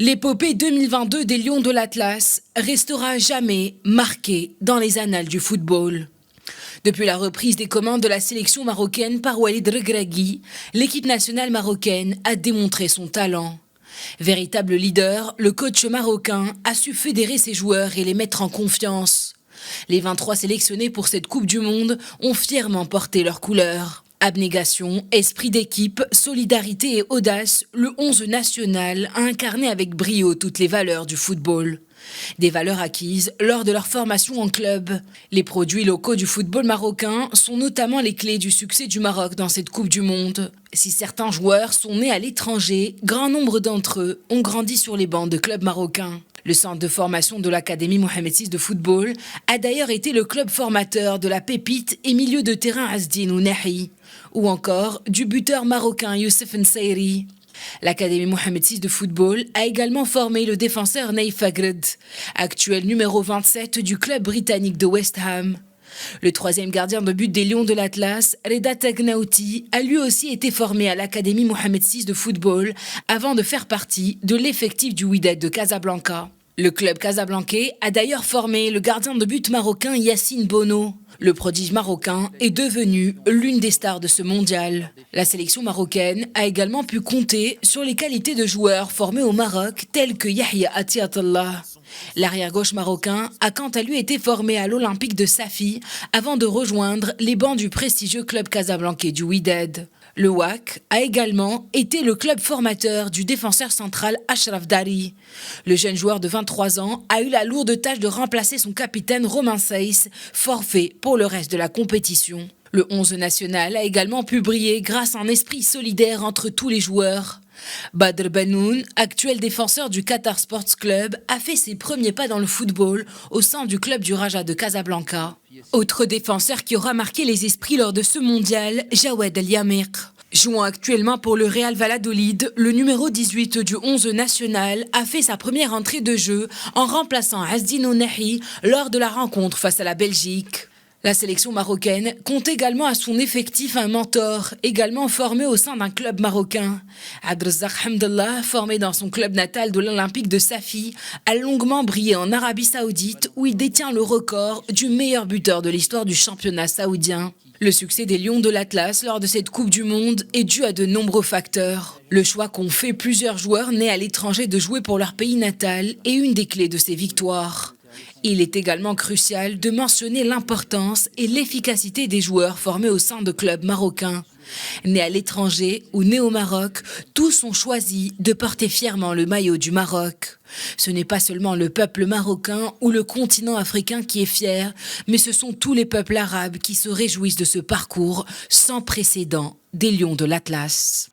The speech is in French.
L'épopée 2022 des Lions de l'Atlas restera à jamais marquée dans les annales du football. Depuis la reprise des commandes de la sélection marocaine par Walid Regragui, l'équipe nationale marocaine a démontré son talent. Véritable leader, le coach marocain a su fédérer ses joueurs et les mettre en confiance. Les 23 sélectionnés pour cette Coupe du Monde ont fièrement porté leurs couleurs. Abnégation, esprit d'équipe, solidarité et audace, le 11 national a incarné avec brio toutes les valeurs du football. Des valeurs acquises lors de leur formation en club. Les produits locaux du football marocain sont notamment les clés du succès du Maroc dans cette Coupe du Monde. Si certains joueurs sont nés à l'étranger, grand nombre d'entre eux ont grandi sur les bancs de clubs marocains. Le centre de formation de l'Académie Mohamed VI de football a d'ailleurs été le club formateur de la pépite et milieu de terrain Azdine Ounahi, ou encore du buteur marocain Youssef Nsairi. L'Académie Mohamed VI de football a également formé le défenseur Naïf Fagred, actuel numéro 27 du club britannique de West Ham. Le troisième gardien de but des Lions de l'Atlas, Reda Taghnaoui, a lui aussi été formé à l'Académie Mohamed VI de football avant de faire partie de l'effectif du Wydad de Casablanca. Le club casablancais a d'ailleurs formé le gardien de but marocain Yacine Bono. Le prodige marocain est devenu l'une des stars de ce mondial. La sélection marocaine a également pu compter sur les qualités de joueurs formés au Maroc tels que Yahya Atiatallah. L'arrière-gauche marocain a quant à lui été formé à l'Olympique de Safi avant de rejoindre les bancs du prestigieux club casablancais du Wydad. Le WAC a également été le club formateur du défenseur central Ashraf Dari. Le jeune joueur de 23 ans a eu la lourde tâche de remplacer son capitaine Romain Saïs, forfait pour le reste de la compétition. Le 11 national a également pu briller grâce à un esprit solidaire entre tous les joueurs. Badr Banoun, actuel défenseur du Qatar Sports Club, a fait ses premiers pas dans le football au sein du club du Raja de Casablanca. Autre défenseur qui aura marqué les esprits lors de ce mondial, Jawed El Yamiq. Jouant actuellement pour le Real Valladolid, le numéro 18 du 11 national a fait sa première entrée de jeu en remplaçant Azdine Ounahi lors de la rencontre face à la Belgique. La sélection marocaine compte également à son effectif un mentor, également formé au sein d'un club marocain. Abdelrazak Hamdallah, formé dans son club natal de l'Olympique de Safi, a longuement brillé en Arabie Saoudite où il détient le record du meilleur buteur de l'histoire du championnat saoudien. Le succès des Lions de l'Atlas lors de cette Coupe du Monde est dû à de nombreux facteurs. Le choix qu'ont fait plusieurs joueurs nés à l'étranger de jouer pour leur pays natal est une des clés de ces victoires. Il est également crucial de mentionner l'importance et l'efficacité des joueurs formés au sein de clubs marocains. Nés à l'étranger ou nés au Maroc, tous ont choisi de porter fièrement le maillot du Maroc. Ce n'est pas seulement le peuple marocain ou le continent africain qui est fier, mais ce sont tous les peuples arabes qui se réjouissent de ce parcours sans précédent des Lions de l'Atlas.